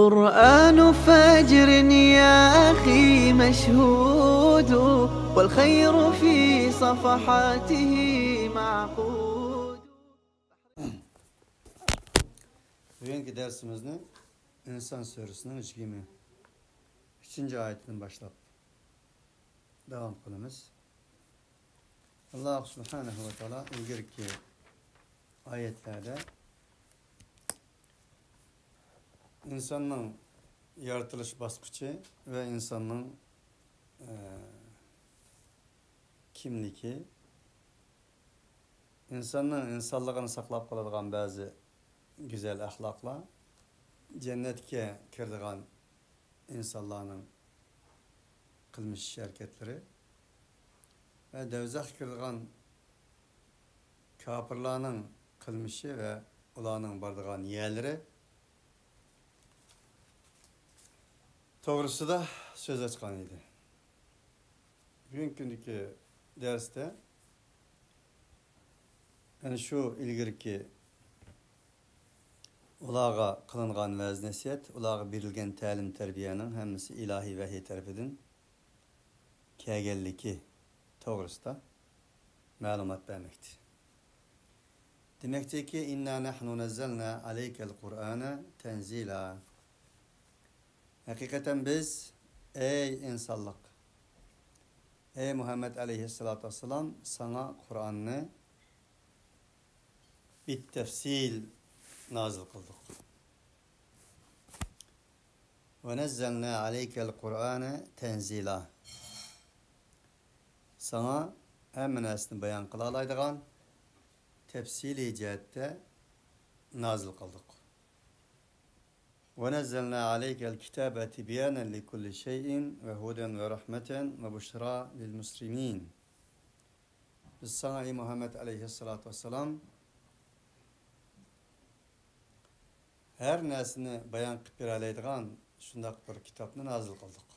قرآن فجر يا أخي مشهود والخير في صفحاته معقود. Bugünkü dersimizni İnsan Suresi'nin 23. ayetinden başlap devam kılımız. Allah Subhanahu ve Teala ilgirki ayetlerde insanın yaratılış baskıcı ve insanın kimliki, insanın insanlığını saklap kaladigan bazı güzel ahlakla, cennetke kirdigan insanların kılmış hareketleri ve devzah kirdigan kapırlarının kılmışı ve ulanın bardigan yerleri doğrusu da söz açkan idi. Bugünkü derste yani şu ilgirki ulağa kılıngan vaz nasihat, ulağa berilgen ta'lim terbiyenin hemmisi ilahi vahiy tarafından kelganligi to'g'risida ma'lumot bermoqda. Demakki inna nahnu nazzalna alaykel Qur'ana tanzila. Hakikaten biz ey insanlık, ey Muhammed aleyhissalatu vesselam sana Kur'an'ı bir tefsil nazil kıldık. Ve nezzelna aleykel Kur'an'ı tenzila. Sana emminesini bayan kılalaydıgan tefsili cihette nazil kıldık. Ve nezzelna aleykel kitabe tibyanen li kulli şeyin ve huden ve rahmeten ve buşra lil muslimin. Biz sana ey Muhammed aleyhissalatu vesselam her nesini bayan qilib beralaydigan shundoq bir kitobni nazil qildik.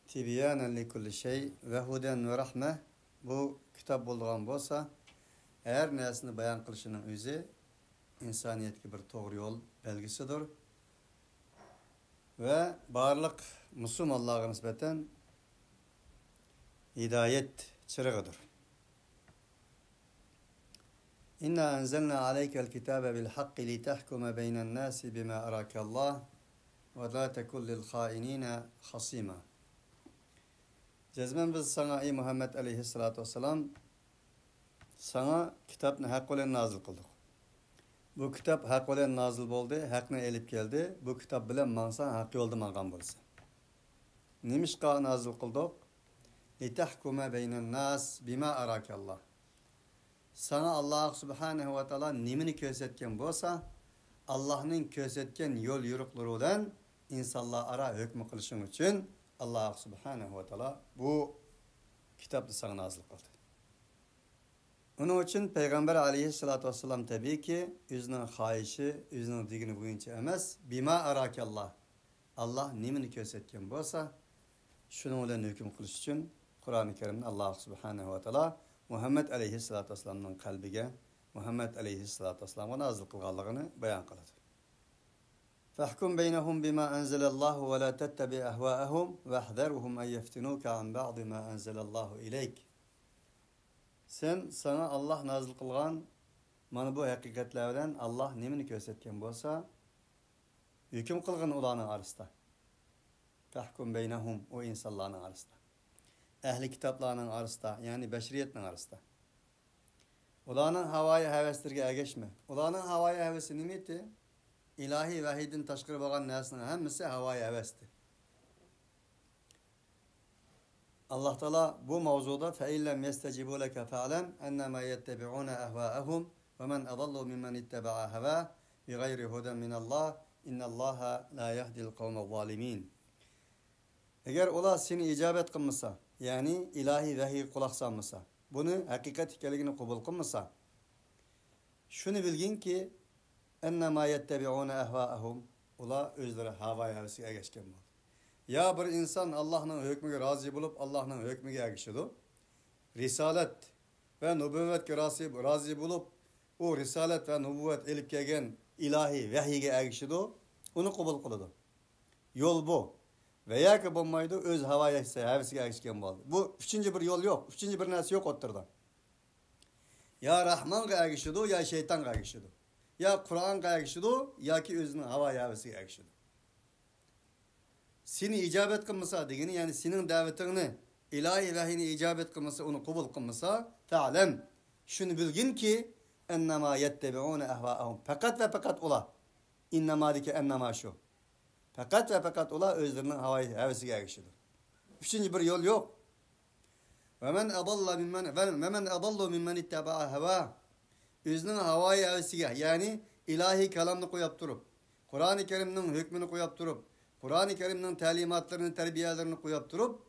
Tibyanan li kulli shay ve huden ve rahme, bu kitap bo'lgan bo'lsa, her nesini bayan qilishning o'zi insoniyatga bir to'g'ri yo'l belgisidir ve barliq musulmonlarga nisbatan hidayet chirig'idir. İnna enzelna aleykel kitabe bil haqqi li tahkuma beynen nasi bima arakallah ve la tekun lil hainina hasima. Cezmen biz sana ey Muhammed aleyhissalatu vesselam sana kitapni haq bilan nazil qildik. Bu kitap haq bilan nazil bo'ldi, haqni elib keldi. Bu kitap bilan mansan haq yo'lda mangan bo'lsa. Nimishqa nazil qildik? Li tahkuma beynen nas bima arakallah. Sana Allah Subhanahu ve Teala nimini kösetken bolsa, Allah'ın kösetken yol yürükleriyle bilen insanlar ara hükmü kılışın için Allah Subhanahu ve Teala bu kitapta sana nazil kıldı. Onun için Peygamber aleyhissalatu vesselam tabii ki özünün xahişi, özünün digini boyunca emas, bima arakallah. Allah nimini kösetken bolsa, şunun bilen hüküm kılış için Kur'an-ı Kerim'de Allah Subhanahu ve Teala Muhammed aleyhissalatu vesselam'ın kalbige Muhammed aleyhissalatu vesselam'a nazil kılganlığını bayan kıladı. Fahkum beynehum bima enzelallahu ve la tettebi ahvaahum ve ahzeruhum en yeftinuka an ba'di ma enzelallahu ileyk. Sen sana Allah nazil kılgan mana bu hakikatlerden Allah nimini kösetken bolsa hüküm kılgın ulanın arasında. Fahkum beynehum o insanların arasında. Ehli kitaplarının arasında, yani beşeriyetin arasında. Ulanın havaya heveslerge ergeçme. Ulanın havaya hevesi nimeti? İlahi vahidin taşkırı bakan nesinin hemmisi havaya hevesti. Allah Teala bu mevzuda فَاِلَّمْ يَسْتَجِبُوا لَكَ فَعْلَمْ اَنَّمَا يَتَّبِعُونَ اَهْوَاءَهُمْ وَمَنْ اَضَلُّ مِمَّنِ اتَّبَعَ هَوَاهُ بِغَيْرِ هُدًى مِنَ اللّٰهِ اِنَّ اللّٰهَ لَا يَهْدِي الْقَوْمَ الظَّالِمِينَ. Eğer ola seni icabet kılmışsa, yani ilahi vahiy kulak sanmışsa, bunu hakikat hikayeligini kabul kılmışsa, şunu bilgin ki ennema yettebi'une ehvaahum, ola özleri havaya hevesiye geçken var. Ya bir insan Allah'ın hükmüne razı bulup Allah'ın hükmüne erişidir. Risalet ve nübüvvet razı bulup o risalet ve nübüvvet elip gelgen ilahi vahiyge erişidi, onu kabul kılıdı. Yol bu. Veya ki bulmaydı, öz havaya hevesiga erişken oldu. Bu üçüncü bir yol yok. Üçüncü bir narsa yok otturda. Ya Rahman'a erişidi, ya şeytan'a erişidi. Ya Kur'an'a erişidi, ya ki özünün havaya hevesiga erişidi. Seni icabet kılmasa degeni, yani senin davetini, ilahi vahiyini icabet kılmasa, onu kabul kılmasa, ta'lem, şunu bilgin ki, ennema yettebi'une ehva'ahum. Fakat ve fakat ola. İnnemâ dike ennema şu. Fakat ve fakat ola özlerinin havayı hevesiga erişidir. Üçüncü bir yol yok. Ve men adallu mimmen itteba'a heva. Özünün havayı hevesiga, yani ilahi kelamını koyup durup, Kur'an-ı Kerim'nin hükmünü koyup durup, Kur'an-ı Kerim'nin talimatlarını, terbiyelerini koyup durup,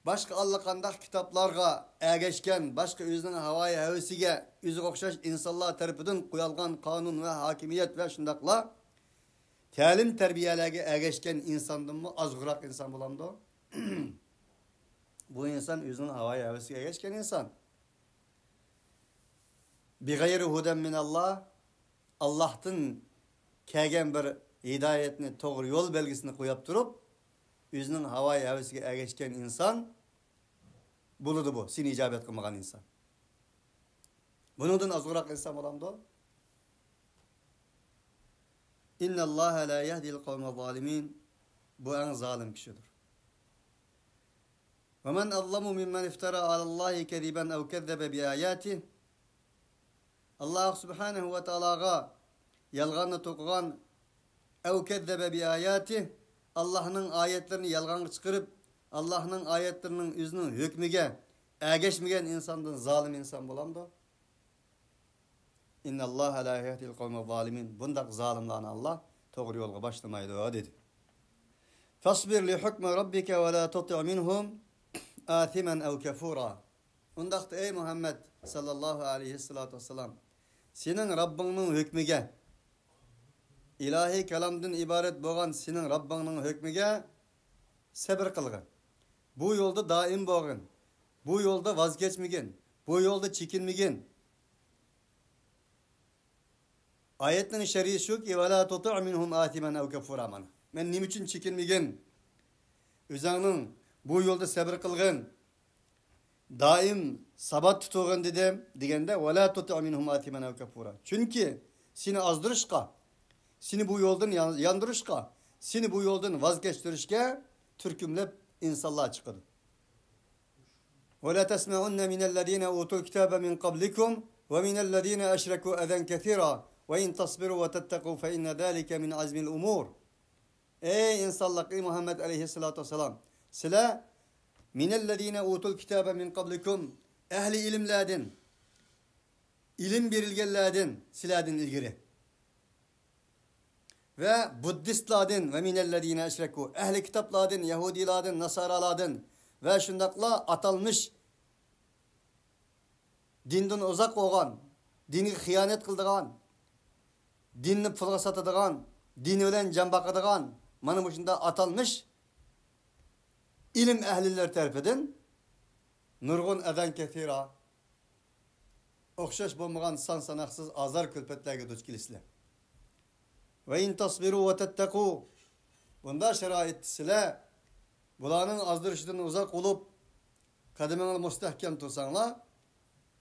başka allakandak kitaplarga ergeçken, başka özünün havayı hevesiga, özü okşaş insanlar tarafından koyulgan kanun ve hakimiyet ve şundakla, talim terbiyelerge ergeçken insandım mı, azgırak insan bulamdı o. Bu insan özünün havayı hevesiga ergeçken insan. Bi gayri huden min Allah, Allah'tan kelgen bir hidayetini, doğru yol belgisini koyup durup, özünün havayı hevesiga ergeçken insan, buludu bu, seni icabet kılmagan insan. Bunun azgırak insan olamdı o. İnna Allah la yehdil kavme zalimin. Bu en zalim kişidir. Ve men azlamu mimmen iftara alallahi keziben ev kezzebe bi ayatih. Allah subhanahu ve ta'ala'a yalganı tokugan ev kezzebe bi ayatih. Allah'ın ayetlerini yalgan çıkarıp Allah'ın ayetlerinin üzünün hükmüge ergeçmegen insandan zalim insan bulamdı. İnna Allah la yehdil kavme zalimin. Bundak zalimlarına Allah doğru yolga başlamaydı dedi. Fasbir li hukme rabbike ve la tuti' minhum athimen ev kefura. Bundak ey Muhammed sallallahu aleyhi salatu vesselam, senin Rabbinin hükmüge, ilahi kelamdan ibaret boğan senin Rabbinin hükmüge sabır kılgın. Bu yolda daim boğun. Bu yolda vazgeçmegin. Bu yolda çekinmegin. Ayetlerin şer'i şu ki وَلَا تُطِعْ مِنْهُمْ آثِمًا اَوْ كَفُورًا mana. Men nim için çekinmegin? Özünün bu yolda sabır kılgın. Daim sabat tutugun dedim. Degende وَلَا تُطِعْ مِنْهُمْ آثِمًا اَوْ كَفُورًا. Çünkü seni azdırışka, seni bu yoldan yandırışka, seni bu yoldan vazgeçtirişke türkümlep insanlığa çıkıdı. وَلَا تَسْمَعُنَّ مِنَ الَّذ۪ينَ اُوتُوا الْكِتَابَ مِنْ قَبْلِكُمْ وَمِنَ الَّذ۪ينَ أَشْرَكُوا اَذًا كَثِيرًا وَاِنْ تَصْبِرُوا وَتَتَّقُوا فَاِنَّ ذَٰلِكَ مِنْ عَزْمِ الْاُمُورِ. Ey insanlık, ey Muhammed aleyhissalatu vesselam, sile minellezine utul kitabe min qablikum, ehli ilimlerden, ilim berilgenlerden siladin ilgiri. Ve Buddistlardan ve minellezine eşreku, ehli kitaplardan, Yahudilardan, Nasaralardan ve şundakla atalmış dinden uzak olan, dini hıyanet kıldırgan, dinini pulga satıdırgan, dini bilen can bakıdırgan, mana bu şunda atalmış ilim ehliler tarafından nurgun eden kethira okşaş bulmagan san sanaksız azar külpetlerge duç kilisler. Ve in tasbiru ve tetteku, bunda şerait sile bulanın azdırışından uzak olup kademeni müstehkem tursanla,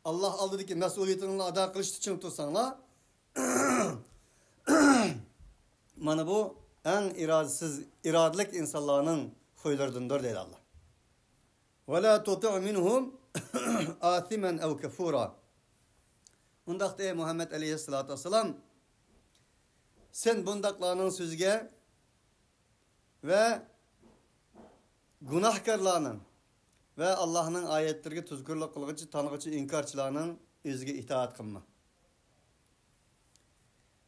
Allah aldı ki mesuliyetini ada kılıç için tursanla, mana bu en iradelik insanların huylarındır deydi Allah. وَلَا تُطِعْ مِنْهُمْ آثِمًا اَوْ كَفُورًا. Bundakta ey Muhammed aleyhissalatü vesselam, sen bundaklarının sözüge ve günahkarlarının ve Allah'ın ayetlerine tuzgurluk kılgıcı, tanıgıcı, inkarçılarının özüge itaat kılma.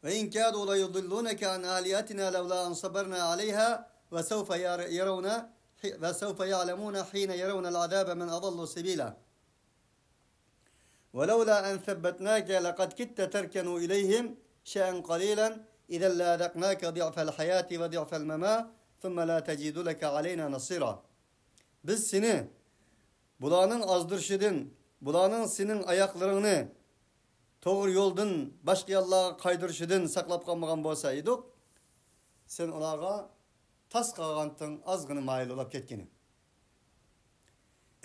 Ve in kâdû la yudillûneke an âliyatina levlâ an sabarna aleyha ve sevfe yaravna ve sevfe ya'lemûne hîne yaravnel azâbe men adallu sebîlâ. وَلَوْلَا أَنْ ثَبَّتْنَاكَ لَقَدْ كِدْتَ تَرْكَنُوا إِلَيْهِمْ شَيْئًا قَلِيلًا إِذًا لَأَذَقْنَاكَ ضِعْفَ الْحَيَاةِ وَضِعْفَ الْمَمَاتِ ثُمَّ لَا تَجِدُ لَكَ عَلَيْنَا نَصِيرًا. Biz seni bulanın azdırışıdın, bulanın senin ayaklarını to'g'ri yo'ldan boshqa yo'llarga qaydırışıdan saqlab qolmagan bo'lsa edik, sen ularga tas qolgandan ozgina mayil bo'lib ketganing.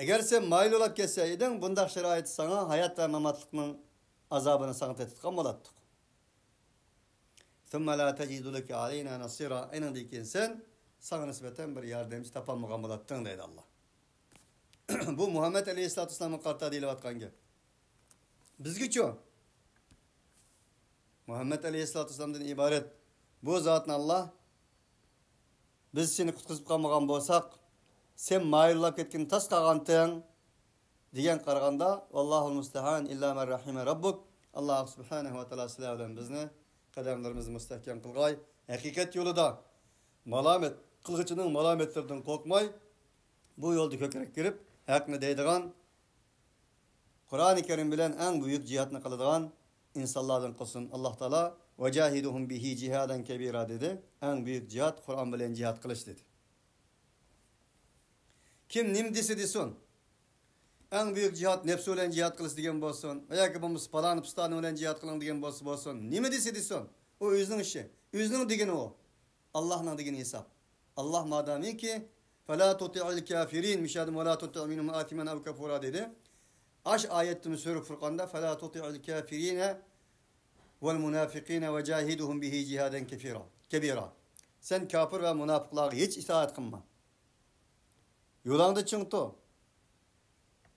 Agar sen mayil bo'lib ketsa eding, bundaq sharoit sana hayot va mamatlikning azobini sana tetitgan bo'ladi. Thumma la tajidu laka alayna nasira. Aynan keyin sen sana nisbeten bir yardımcı tapamagan bo'lading deydi Allah. Bu Muhammed Aleyhisselatü Vesselam'ın qarta deyilayotgan gap. Bizga-chi Muhammed Aleyhisselatü Vesselam'dan ibaret bu zatni Allah biz seni qutqizib qolmagan bo'lsak, sen mayillab ketgan tas qolganting degan qaraganda Allohul mustahan illa man rahima rabbuk. Alloh subhanahu va taolo sizlar bilan bizni qadamlarimizni mustahkam qilg'ay. Haqiqat yo'lida malomat qilg'ichining malomatlaridan qo'rqmay bu yo'lda ko'krak kirib haqni deydigan Qur'oni Karim bilan eng buyuk jihatni qiladigan insonlardan qilsin. Alloh taolo vajahiduhum bihi jihadan kabira dedi. Eng buyuk jihat Qur'on bilan jihat qilish dedi. Kim nim dese desin. En büyük cihat nefsi olan cihat kılıç diyen bolsun. Veya ki bu falan pıstanı olan cihat kılın diyen bolsun. Nime dese desin. O özünün işi. Özünün digeni o. Allah'ın digeni hesap. Allah madami ki فَلَا تُطِعِ الْكَافِرِينَ مِشَادِمْ وَلَا تُطِعْ مِنُمْ آتِمًا اَوْ كَفُورًا dedi. Aş ayetimi Sure Furkan'da فَلَا تُطِعِ الْكَافِرِينَ وَالْمُنَافِقِينَ وَجَاهِدُهُمْ بِهِ جِهَادًا كَبِيرًا. Sen kafir ve münafıklara hiç itaat kılma. Yolanda çıktı.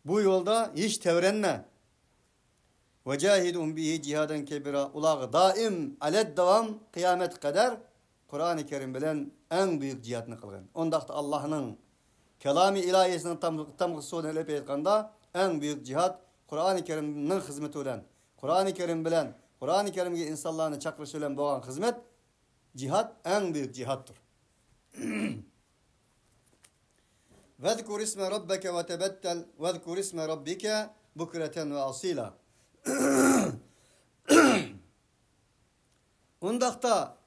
Bu yolda hiç tevrenme. Vecahidun bihi cihaden kebira. Ulağı daim aled devam kıyamet kadar Kur'an-ı Kerim bilen en büyük cihatını kılgan. Ondaqda Allah'ın kelami ilahisinin tam kısmını elep etkanda en büyük cihat Kur'an-ı Kerim'nin hizmeti olan. Kur'an-ı Kerim bilen Kur'an-ı Kerim'e insanlarını çakırışı olan boğan hizmet cihat en büyük cihattır. وَذْكُرْ اسْمَ رَبَّكَ وَتَبَتَّلْ وَذْكُرْ اسْمَ رَبِّكَ بُكْرَةً وَأَصِيلًا. Ondaqda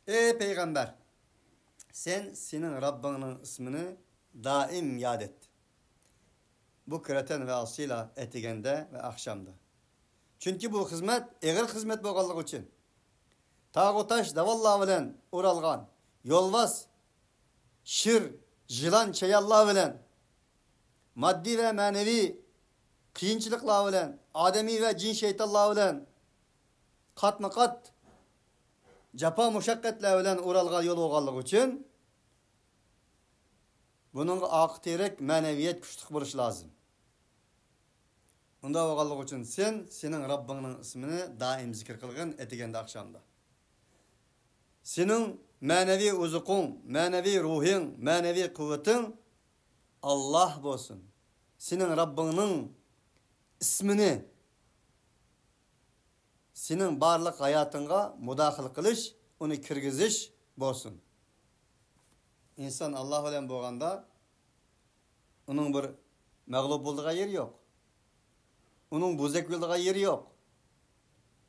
ey peygamber sen senin Rabbinin ismini daim yad et. Bukreten ve asila etigende ve akşamda. Çünkü bu hizmet eğer hizmet boğallık için tağutaş davallah bilen uralgan yolvas şir Jilan çayallah bilen, maddi ve manevi kıyınçılıkla bilen, ademi ve cin şeytanla bilen, katma kat, capa muşakkatle bilen uralga yol oğallık için, bunun akterek maneviyet güçlük buluş lazım. Onda oğallık için senin Rabbinin ismini daim zikir kılgın etigende akşamda. Senin manevi uzukun, manevi ruhin, manevi kuvvetin Allah olsun. Senin Rabbinin ismini senin barlık hayatına müdahil kılış, onu kirgiziş olsun. İnsan Allah ile boğanda onun bir mağlup bulduğu yeri yok. Onun buzek bulduğu yeri yok.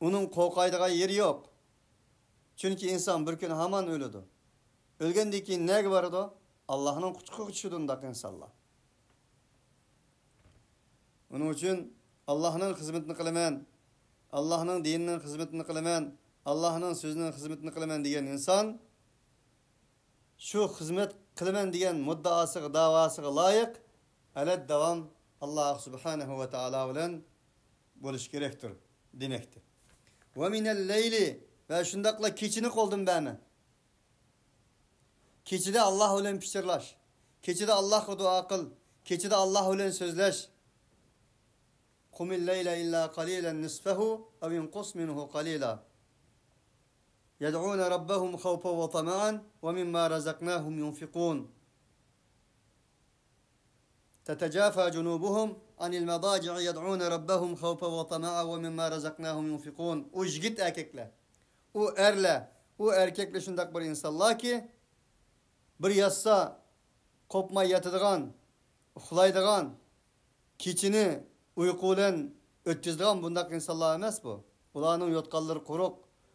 Onun korkaydığı yeri yok. Çünkü insan bir gün hemen ölüdü. Ölgendeki keyin ne vardı? Allah'ın kuchqi uçudundaki insanlar. Onun için Allah'ın hizmetini kılaman, Allah'ın dininin hizmetini kılaman, Allah'ın sözünün hizmetini kılaman diyen insan şu hizmet kılaman diyen muddaası, davası layık aled devam Allah subhanahu ve taala bilen buluş gerektir demektir. Ve minel leyli ve şundakla keçini koldum ben. Keçide Allah ile pişirlaş. Keçide Allah dua kıl. Keçide Allah ile sözleş. Kumil leyle illa qalilan nisfahu ev inqus minhu qalila. Yed'un rabbahum khawfan ve tama'an ve mimma razaqnahum yunfiqun. تتجافى جنوبهم عن المضاجع يدعون ربهم خوفا وطمعا ومما رزقناهم ينفقون. Ujgit erkekler. O erle, o erkekle şundak bir insanlar ki bir yatsa kopma yatıdığan, uxlaydıgan, keçini uykulen ötküzdüğün bundak insanlar emas bu. Ularning yotqanlari quruq,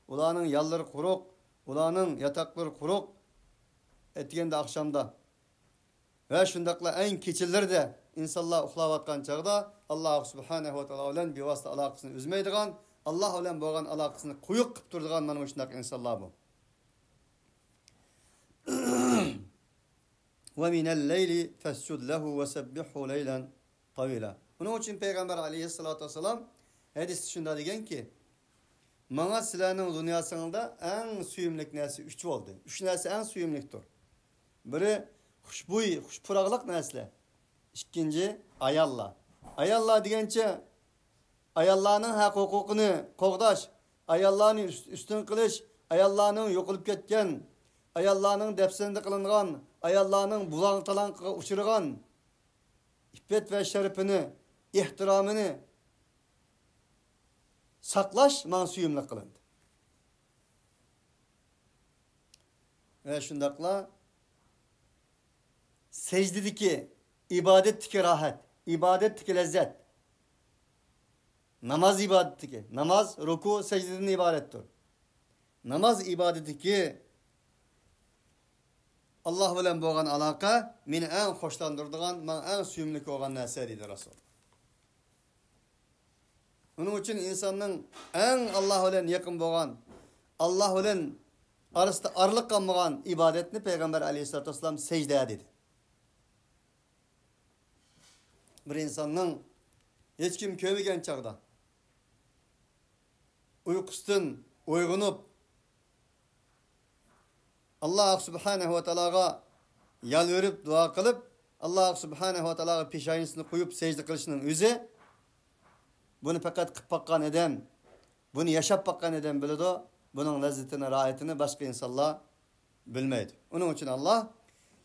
ularning yallari quruq, ularning yatakları quruq etgende akşamda. Ve şundakla en keçileri de insanlar uxlayotgan çağda Allah subhanahu ve taala bilan bevosita aloqasini uzmaydigan Allah bilen bo'lgan aloqasini quyuq qilib turadigan mana shunday insonlar bu. Ve minel leyli fescud lehu ve sebbihu leylen tavila. Bunun için Peygamber aleyhissalatu vesselam hadis şunda degen ki, "Mana sizlarning dünyasında en suyumlik narsa 3 oldu. 3 narsa en suyumlikdir. Biri xushbo'y, xushpuraqliq narsalar. İkinci ayollar. Ayollar degancha ayollarning haq-huquqini qo'g'dash, ayollarni ustun qilish, ayollarning yo'qolib ketgan, ayollarning dafsanda qilingan, ayollarning bulang-talanqiga uchirgan iffet ve şerefini, ihtiramını saqlash mansuyumlik qilindi. Ve şundaqla secdedeki ibadetdeki rahat, ibadetdeki lezzet, namaz ibadetdeki, namaz ruku secdeden ibarettir. Namaz ibadetdeki Allah bilen bo'lgan aloqa meni en hoşlandırdıgan, men en suyumlik olgan narsa dedi Rasul. Onun için insanın en Allah bilen yakın bo'lgan, Allah bilen arasında arılık kalmagan ibadetini Peygamber aleyhissalatü vesselam secde dedi. Bir insanın hiç kim kömegen çağda uykusundan uygunup Allah subhanahu ve ta'alaga yalvarıp dua kılıp Allah subhanahu ve ta'alaga peşayinisini koyup secde kılışının özü bunu fakat kıp bakkan eden, bunu yaşap bakkan eden biledi, bunun lezzetini, rahatini başka insanlar bilmeydi. Onun için Allah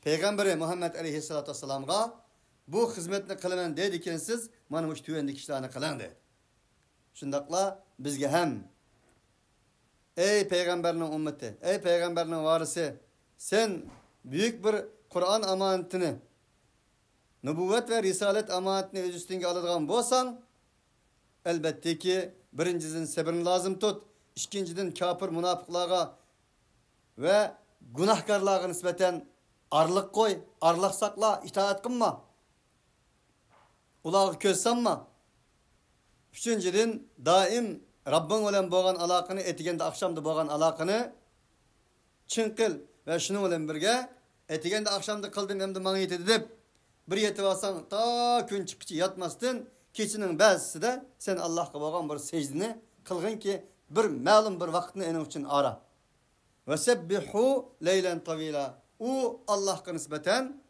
Peygamberi Muhammed aleyhissalatü vesselam'a bu hizmetini kılınan dedikken siz mana bu tüyendeki işlerini kılan dedi. Şundakla bizge hem ey Peygamberinin ümmeti, ey Peygamberinin varisi, sen büyük bir Kur'an amanetini, nübüvvet ve risalet amanetini öz üstüne aladigan bolsan, elbette ki birinciden sabırını lazım tut, ikinciden kafir münafıklarga ve günahkarlarga nispeten arlık koy, arlık sakla, itaat kılma. Ulağı köz sanma. Üçüncüden daim Rabbin bilen bo'lgan aloqani etiganda akşamda bo'lgan aloqani chin qil ve shuning bilan birga etiganda akşamda qildim endi menga yetadi deb bir yetib olsang ta kun chiqishi yotmasdan kechining ba'zisida sen Allohga bo'lgan bir secdini qilginki bir ma'lum bir vaqtni ening uchun ara. Ve sebbihu leylen tavila. U Allohga nisbatan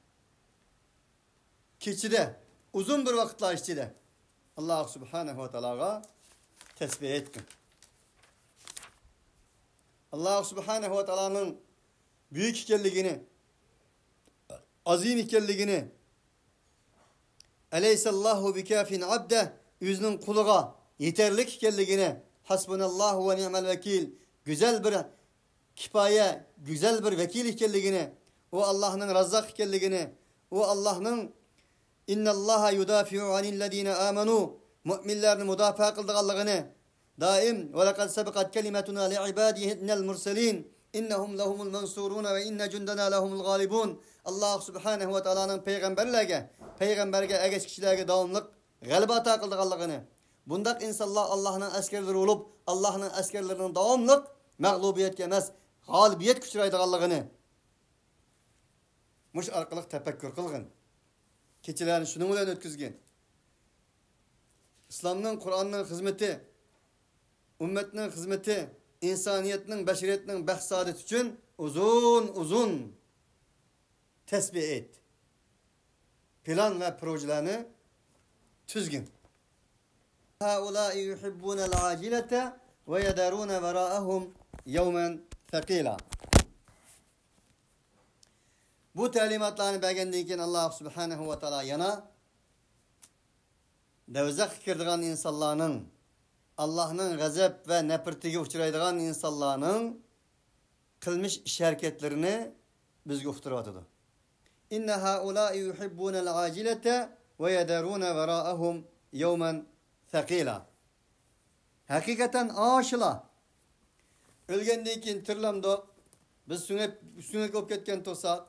kechida uzun bir vaqtlar ichida Allah subhanahu ve ta'alaga tesbih etkin. Allah subhanahu ve ta'ala'nın büyük ikenligini, azim ikenligini, eleysallahu bikafin abde, yüzünün kuluğa yeterlik ikenligini, hasbunallahu ve ni'mel vekil, güzel bir kipaye, güzel bir vekil ikenligini, o Allah'ın razzak ikenligini, o Allah'ın innallaha yudafi'u anillezine amenu, müminlerini müdafaa kıldıqallığını daim ve lekad sebekat kelimetuna li'ibadihinnel murselin innehum lehumul mansurun ve inne cundana lehumul galibun. Allah subhanahu ve ta'ala'nın peygamberge egeç kişilerge davamlık galiba ata kıldıqallığını bundak insanlar Allah'ın askerleri olup Allah'ın askerlerinin davamlık mağlubiyet yemez galibiyet küçüraydıqallığını muş arkalık tefekkür kılgın keçilerini şunun bilen ötküzgen. İslam'ın, Kur'an'ın hizmeti, ümmetinin hizmeti, insaniyetinin, beşeriyetinin behsadet için uzun tesbih et. Plan ve projelerini tüzgün. Haulâi yuhibbûnel acilete ve yedârûne verâehum yevmen thekîlâ. Bu talimatlarını beğendiğinden Allah subhanahu ve ta'ala yana devzak kirdiğen insanların Allah'ın gazap ve nefretine uçuraydigan insanların kılmış iş hareketlerini bizge uqtırıvatıdı. İnne haulâi yuhibbûnel acilete ve yedârûne verâehum yevmen thekîlâ. Hakikaten aşıla. Ölgendeyken tırlamda biz üstüne kop ketken tosak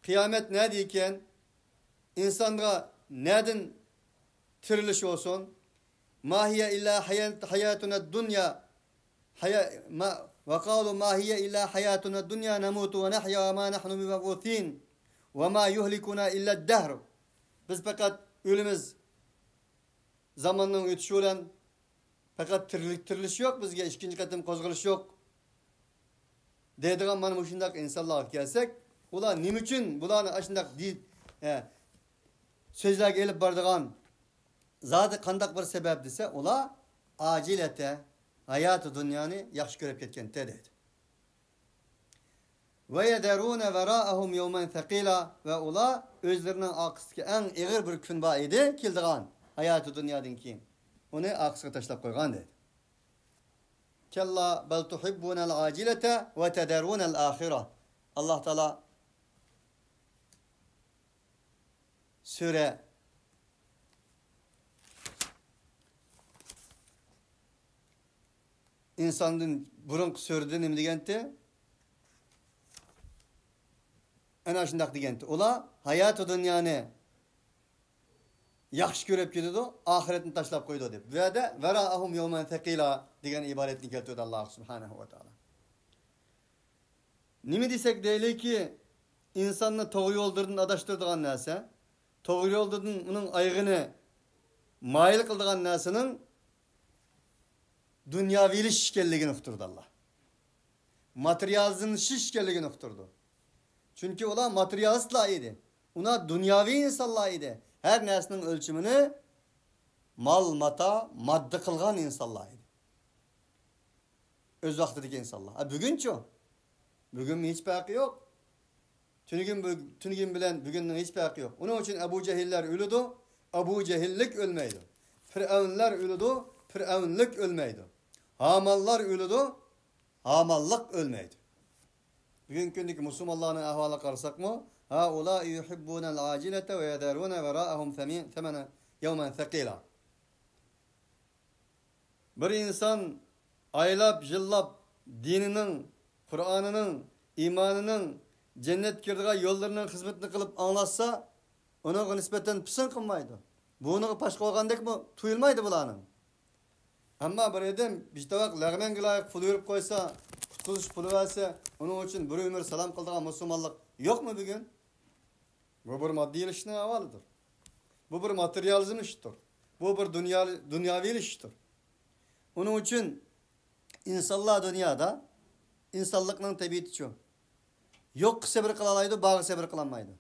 kıyamet ne diyken insanlara neden tiriliş olsun? ma hiye illa hayatuna dunya ve kalu ma hiye illa hayatuna dunya namutu ve nahya ve ma nahnu bimebuthin ve ma yuhlikuna illa dahr. Biz fakat ölümüz zamanның ötüşü olan fakat tiriliş yok, bizge ikinci katım kozguluş yok. Deydigan mana şundak insanlarga kelsek, ular nima uchun bularni ashundak so'zlarga elib boradigan zoti qandaq bir sabab desa, ular ajilata hayoti dunyoni yaxshi ko'rib ketgan dedi. Ve yederuna veraahum yawman thaqila ve ular o'zlarining orqasiga eng ig'ir bir kun bor edi, keldigan hayoti dunyodan keyin. Uni orqasiga tashlab qo'ygan dedi. Kella bel tuhibbunal ajilata ve tederunal ahira. Allah Teala Sure insanın burunqi surada nima degandi? Ana shundaq degandi. Ular hayot dunyoni yaxshi ko'rib ketdi, oxiratni tashlab qo'ydi deb. Bu yerda varaahum yawman thaqila degan iboratni keltirdi Alloh subhanahu va taolo. Nima desek deylikki, insonni to'g'ri yo'ldan adashtiradigan narsa, to'g'ri yo'ldan uning oyog'ini mayil qiladigan narsaning dunyaviylik ekanligini uqtirdi Alloh. Materializm ekanligini uqtirdi. Chunki ular materialistlar edi. Ular dunyoviy insonlar edi. Her narsaning o'lchimini mal, mata, modda qilgan insonlar edi. O'z vaqtidagi insonlar. Bugunchi? Bugun hech farqi yo'q. Tungin bilan bugunning hech farqi yo'q. Uning uchun Abu Jahillar o'ladi, Abu Jahillik o'lmaydi. Firavnlar o'ladi, Firavnlik o'lmaydi. Hamallar o'ladi, hamallik o'lmaydi. Bugungi kundagi musulmonlarning ahvoliga qarasak-mı? Haula yuhibbunal ajilata ve yadaruna veraahum thamana yawman thaqila. Bir insan aylab, yillab dininin, Kur'an'ının, imanının cennet kirdiği yollarının hizmetini kılıp anlatsa, ona nispeten pisın kılmaydı. Bunu paş koygandık mı tuyulmaydı bulanın. Ama bir adam bir tavak lağmen gilayık pul yürüp koysa, kutuluş pulu verse, onun için bir ömür salam kıldığın Müslümanlık yok mu bugün? Bu bir maddi ilişkinin havalıdır. Bu bir materyalizm işidir. Bu bir dünyavi ilişkidir. Onun için insanlar dünyada insanlıkның tabiatı şu. Yok sabır kılalaydı, bağı sabır kılanmaydı.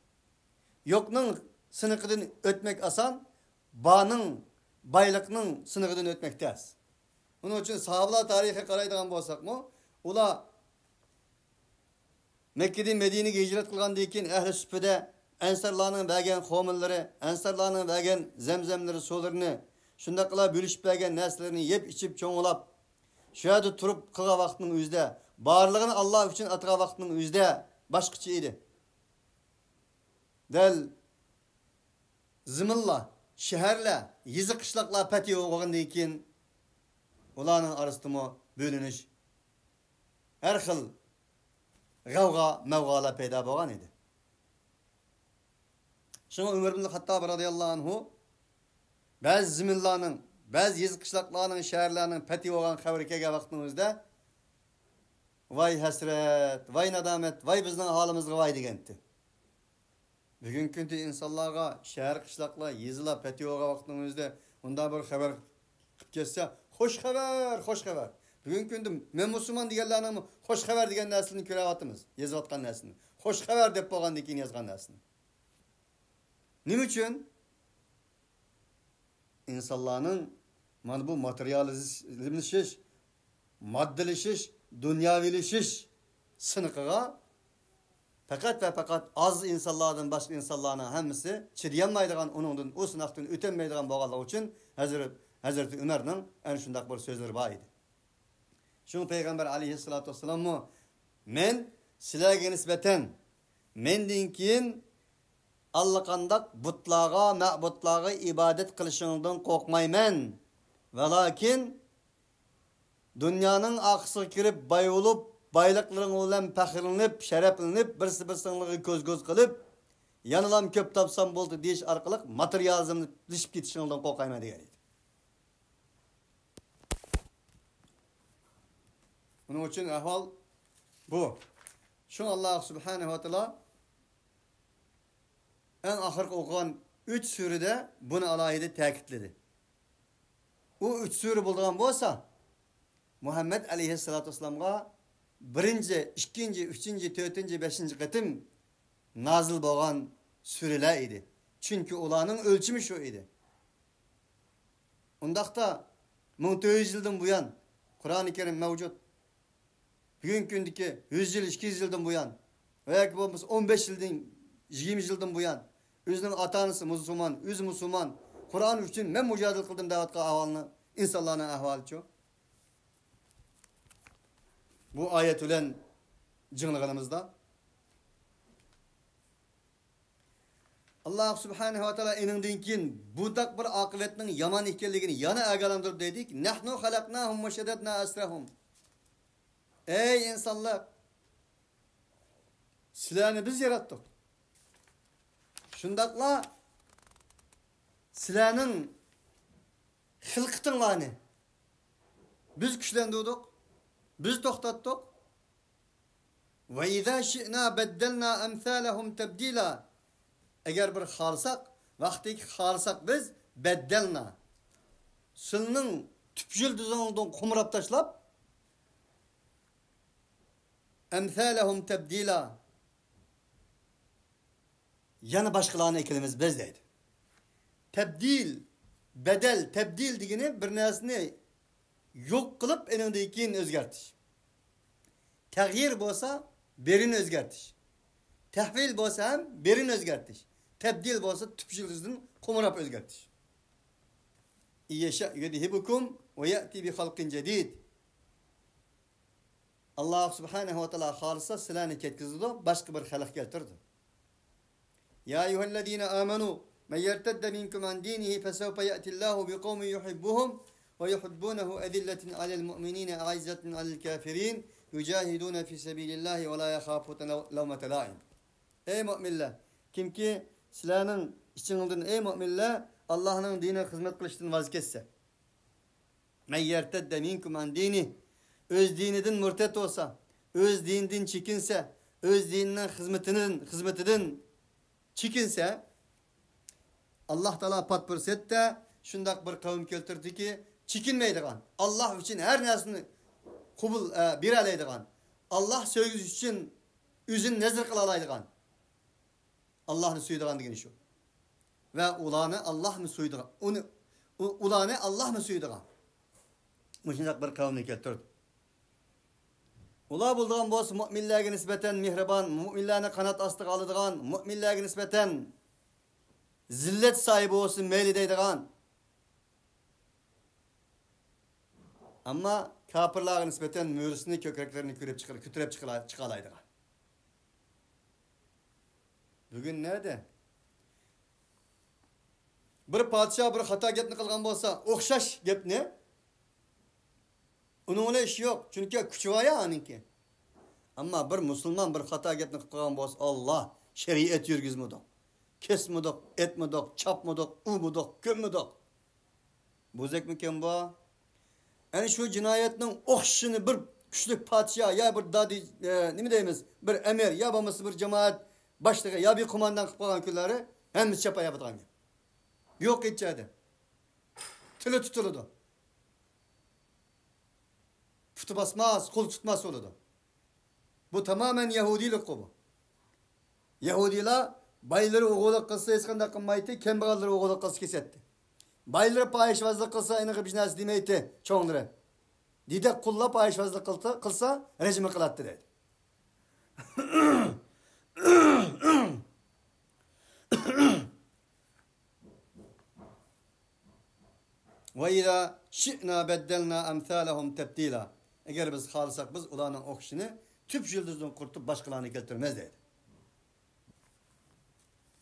Yokның sınıkıdan ötmek asan, bağının, baylıkның sınıkıdan ötmek tez. Onun için sahabeler tarihe qaraydigan bolsak mı? Ular Mekke'den Medine'ye hicret kılgandan keyin ehli süfede ensarlarning bergan xomillari, ensarlarning bergan zamzamlari suvlarini, shunday qilib bo'lishib bergan narsalarni yeb ichib cho'ng'ilab, shu yerda turib qilgan vaqtning o'zida, barlig'ini Alloh uchun atgan vaqtning o'zida boshqacha edi. Dal ziminlar, shaharlar, yizi qishloqlar pati o'g'indan keyin ularning orasida bo'linish, har xil g'avg'a, mavg'alar paydo bo'lgan edi. Şuna Ömer bin Hattab radıyallahu anhu bazı ziminlarning, bazı yez qishloqlarning, shaharlarning pati bo'lgan xabari kelgan vaqtimizda voy hasrat, voy nadomat, voy bizning holimizga voy degandi. Bugungi kunda insonlarga shahar, qishloqlar, yezlar pati bo'lgan vaqtimizda unda bir xabar qilib kelsa, xo'sh xabar, xo'sh xabar. Bugungi kunda men musulmon deganlarning xo'sh xabar degan narsani ko'ryapmiz, yozayotgan narsani. Xo'sh xabar deb bo'lgandan keyin yozgan narsani. Nima uchun? İnsanların mana bu materyalizmleşiş, maddeleşiş, dünyavileşiş sınıqıga fakat ve fakat az insanlardan başka insanların hemisi çidiyanmaydigan, onundan o sınaqdan ötenmeydigan bolganligi uchun Hazreti Ömer'nin en şundaq bir sözleri var idi. Şunu Peygamber aleyhissalatu vesselam mı? Men sizlarga nisbeten menden keyin allaqandaq butlarga, ma'budlarga ibadet qilishingdan qo'rqmayman. Velakin dunyoning oqisiga kirib bayolib, bayliqlaring bilan faxrlanib, sharaflanib, birsi-birsingizni ko'z-ko'z qilib, yanilam ko'p topsam bo'ldi deyish orqali materializmni lishib ketishingdan qo'rqayman degan edi. Bunun için ahval bu. Şu Allah Subhanahu wa Ta'ala en ahırki okuyan 3 surede bunu alayida ta'kidledi. O 3 sure bulduğun bolsa Muhammed aleyhissalatu vesselam'a birinci, ikinci, üçüncü, dördüncü, beşinci kıtım nazil bolğan sureler idi. Çünkü ulanın ölçümü şu idi. Ondaqda 1400 yıldan buyan Kur'an-ı Kerim mevcut. Bugün gündeki 100 yıl, 200 yıldan buyan veya ki 15 yıldan, 20 yıldan buyan özünün atanısı Müslüman, öz Müslüman Kur'an için men mücadele kıldım davatqa ahvalını, insanların ahvalı çok. Bu ayet ulen cığınlığımızda Allah Subhanahu wa Ta'ala eninden keyin budak bir akıbetinin yaman ekenligini yana agalandırıp dedik. Nahnu halaknahum ve şeddedna asrahum. Ey insanlar! Sizlerni biz yarattık. Şundakla sizlernin hılkıtınlarını biz güçlendirdik. Biz toxtattık. Ve izâ şi'nâ beddelnâ emthâlehum tebdîlâ. Eğer bir xalsak, vaxtiki xalsak biz beddelnâ. Sılının tüpjül düzeninden kumrap taşlap emthâlehum tebdîlâ. Yani başkalarına ekilimiz biz deydi. Tebdil, bedel, tebdil digini bir nesini yok kılıp enindeyken özgertiş. Tağyir bolsa berin özgertiş. Tehvil bolsa hem berin özgertiş. Tebdil bolsa tüpjülüzdün kumurap özgertiş. İyeşâ yudhibukum ve ya'ti bi halqin cedid. Allah Subhanahu wa Ta'ala halisa silani ketkizdi, başka bir halk getirdi. Ya eyyühellezine amenu men yertedde minkum an dinihi fesevfe ya'tillahu bi kavmin yuhibbuhum ve yuhibbunehu ezilletin alel mu'minine aizzetin alel kafirin yücahidune fi sebilillahi ve la yakhafuten levmete laim. Ey müminler! Kim ki silahının içinden ey müminler Allah'ın dinine hizmet kılıştığını vazgeçse. Men yertedde minkum an dini öz dininden mürtet olsa, öz dininden çekinse, öz dininden hizmetinden çekinse Allah Teala patpırset de şundak bir kavim keltirdi ki çekinmeydigan. Allah için her nersini kubul bir alaydigan. Allah söz için üzün nezir kılalaydigan. Allah'ını suydigan degeni şu. Ve ulanı Allah mı suydigan? Ulanı Allah mı suydigan? Şundak bir kavimni keltirdi. Ula bulduğun boz müminlerge nispeten mihriban, müminlerine kanat astık alıdığan, müminlerge nispeten zillet sahibi olsun meyli deydiğan. Ama kapırlarga nispeten mürisini kökreklerini kütürep çıkalaydıgan. Bugün nerede? Bir padişah bir hata gepni kılgan bolsa, okşaş gep ne? Onun öyle işi yok. Çünkü küçü var ya aninki. Ama bir Müslüman bir hata gepni kılgan bolsa, Allah şeriat yürgüzmüdük. Kesmüdük, etmüdük, çapmüdük, umuduk, gömmüdük. Bu zek mi ken bu? Yani şu cinayetin okşını bir küçlük padişah ya bir dadi ne deyimiz bir emir ya babası bir cemaat başlığı ya bir kumandan kıpkalan külleri hem çapa yapıdan. Yok edeceğdi. Tülü tutuludu. Putu basmaz, kol tutmaz oludu. Bu tamamen Yahudilik bu. Yahudiler bayları oğulak kılsa eskanda kılmaydı, kembalları oğulak kılsa kesetti. Bayları payışvazlık kılsa aynı bir jinası demeydi çoğunları. Didek kulla payışvazlık kılsa rejimi kılattı dedi. Ve izâ şi'nâ beddelnâ emthâlehum tebdîlâ. Eğer biz xalsak biz ulanın okşunu tüp yıldızdan kurtup başkalarını keltirmez dedi.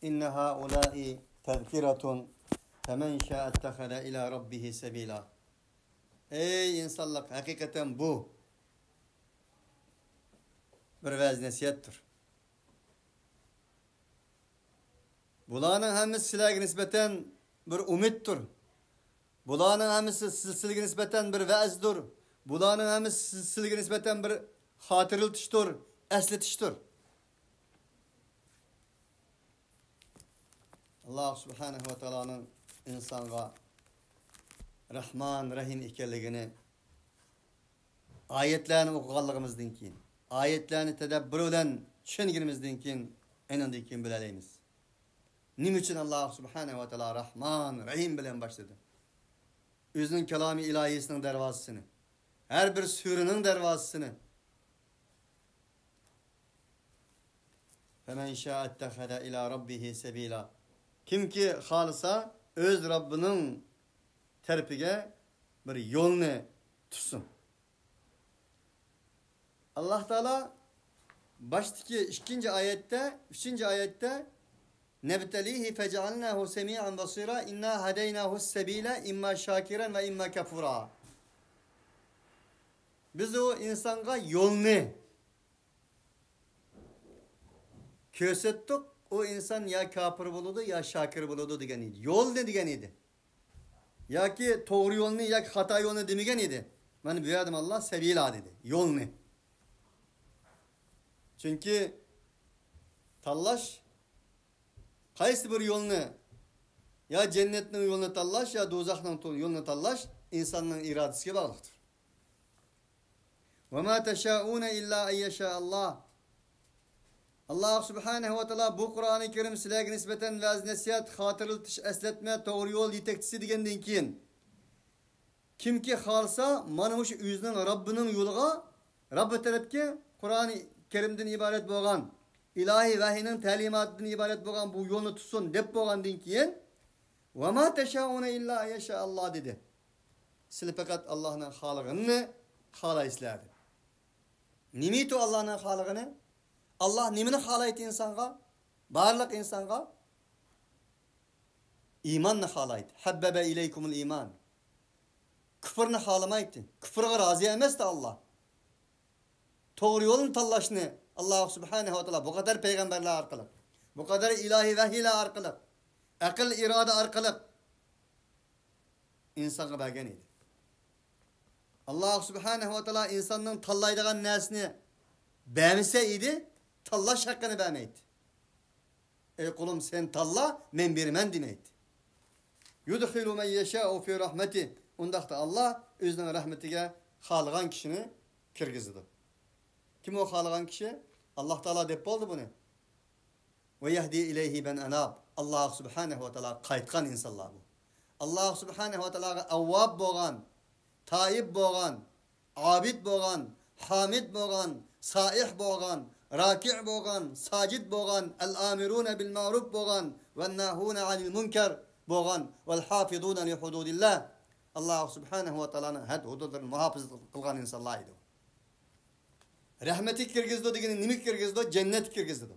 İnne haulâi tezkiratun femen şâ'ettehede ilâ rabbihi sebîlâ. Ey insanlık, hakikaten bu bir vez nasihattir. Bulanın hemisi silahı nispeten bir umuttur. Bulanın hemisi silsilge nispeten bir vaazdır. Bularning hammasi sizga nisbatan bir xotirlatishdir, eslatishdir. Allah subhanahu va taoloning insonga Rahman, Rahim ekanligini oyatlarni o'qiganligimizdan keyin, oyatlarni tadabbur bilan tushunganimizdan keyin endan keyin bilalaymiz. Nima uchun Allah subhanahu va taolo Rahman, Rahim bilan boshladi? O'zining kalomi ilohiyasining darvozasini, her bir surening darvozasini. Femen şa'attehada ila rabbihi sabila. Kimki xolisa o'z Robbining tarafiga bir yo'lni tutsin. Allah Taala baştaki 2. ayette, 3. ayette nebtelihi fec'alnahu semi'an basira inna hadeynahu sebila imma şakiran ve imma kafura. Biz o insanga yolni ko'rsatdik. O insan ya kafir buludu ya şakir buludu degan edi. Yol ne degan edi? Yoki to'g'ri yo'lni yoki xato yo'lni demagan edi. Mana bu yerda Allah sabila dedi. Yo'lni. Chunki tanlash qaysi bir yo'lni ya jannatning yo'lini tanlash ya do'zaxning yo'lini tanlash insonning irodasiga bog'liqdir. Ve ma teşaûne illa en yeşâ Allah. Allah subhanahu wa ta'ala bu Kur'an-ı Kerim sizlarga nisbatan va'z nasihat, xotirlatish, eslatma, to'g'ri yo'l yetakchisi degandan keyin kimki xohlasa mana shu o'zining Robbining yo'liga, Robbi tarafga Qur'oni Kerimdan iborat bo'lgan, ilohiy vahiyning ta'limotidan iborat bo'lgan bu yo'lni tutsin deb bo'lgandan keyin va ma tashauna illa yasha Allah dedi. Sizlar faqat Allohning xolig'ini xohlaysizlar. Nimito Allohning xolig'ini? Allah nimani xohlaydi insonga? Barliq insonga iymonni xohlaydi. Habbaba ilaykumul iymon. Kufrni xohlamaydi. Kufrga rozi emasdi Allah. To'g'ri yo'lni tanlashni Allah subhanahu va taolo bu qadar payg'ambarlar orqali, bu qadar ilohiy vahiylar orqali, aql iroda orqali insonga bergan edi. Allah subhanahu va taolo insonning tanlaydigan narsani bermasa edi, tanlash haqqini bermaydi. Ey qulim sen tanla, men beraman demaydi. Yudkhilu men yasha'u fi rahmati. Undaqda Allah o'zining rahmatiga xohlagan kishini kirgizdi. Kim o xohlagan kishi? Allah Taala deb bo'ldi buni. Ve yahdi ilayhi ben anab. Allah subhanahu va taolo qaytgan insonlar bu. Allah subhanahu va taologa avvab bo'lgan, taib bo'lgan, abid bo'lgan, hamid bo'lgan, saih bo'lgan, raki' bo'lgan, sajid bo'lgan, al-amiruna bil ma'ruf bo'lgan, va nahuna 'anil munkar bo'lgan, vel hafizuna li hududillah. Allah subhanahu va taoloning had hududlarini muhofiz qilgan insonlar edi. Rahmeti kirgizdi degani nima kirgizdi? Jannat kirgizdi.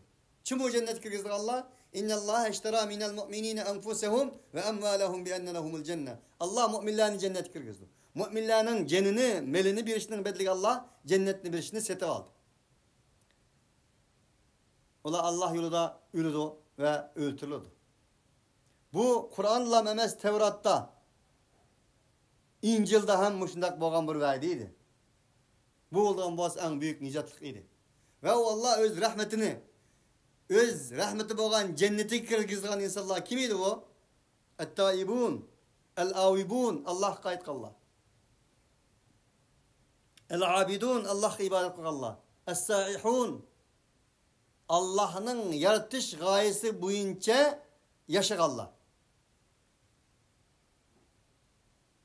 Kim o jannat kirgizdi Allah? İnnallah ishtara minal mu'minina anfusahum ve amwalahum bi anna lahumul cennet. Allah mu'minlarni jannat kirgizdi. Mu'minlarning canini, melini berishning bedeliga Allah jannatni berishni setib oldi. Ular Allah yolida öldü ve öldürüldü. Bu Kur'an'la emas Tevrat'ta, İncil'de ham shundoq bo'lgan bir va'da edi. Bu olgan bo'z eng büyük nicatlık idi. Ve o Allah öz rahmetini, öz rahmeti bo'lgan jannatga kirgizgan insonlar kim edi o? Et-taibun, el-avibun, Allah qaytqanlar. El-abidun, Allah'a ibadet qilganlar. Es-saihun, Allah'ın yaratish g'oyasi bo'yicha yashaganlar.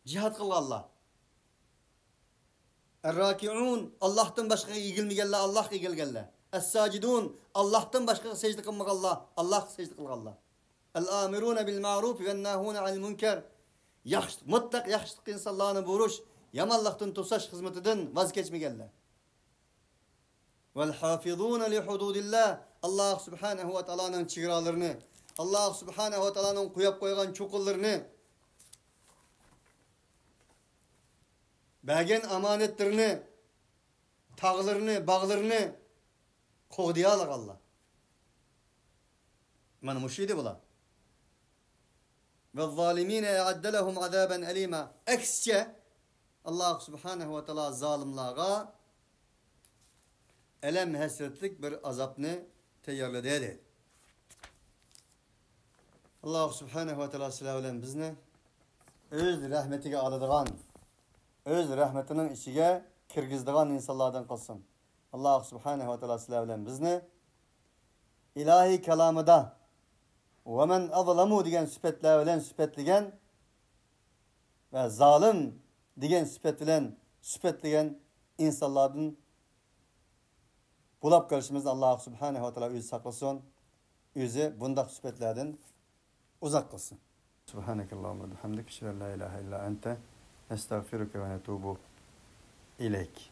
Jihad qilganlar. Er-raki'un, Allah'tan başka egilmeyenler, Allah egilgenler. Es-sacidun, Allah'tan başka secde kılmaganlar, Allah secde kılganlar. El-amiruna bil ma'ruf ve nahuna 'anil munkar. Mutlak yaxşılık insanlarını buruş, yamanlıktan tosaş hizmetinden vazgeçmeyenler. Vel hafizuna li hududillah. Allah subhanahu ve taala'nın çigralarını, Allah subhanahu ve taala'nın koyup koygan çukurlarını, bergen amanetlerini, tağlarını, bağlarını qo'g'diyalar Allah. Mana mushidi bular. Ve zalimine a'adda lahum azaban alima. Aksice Allah subhanahu ve taala zalimlarga elem hasretlik bir azapni tayyorladi deydi. Allah subhanahu ve taala sizlar bilan bizni o'z rahmatiga oladigan, o'z rahmatining ichiga kirgizadigan insonlardan qilsin. Allah subhanahu ve taala sizlar bilan bizni ilahiy kalomida ve men azlamu degan sifatlar bilan sifatlagan ve zalim degan sifat bilan sifatlagan insonlardan bulab qolishimizni Allah subhanahu ve taala o'zi saqlasin, o'zi bundaq sifatlardan uzak qilsin. Subhanakallahumma bihamdika, la ilaha illa anta, estağfiruke ve netubu ileyk.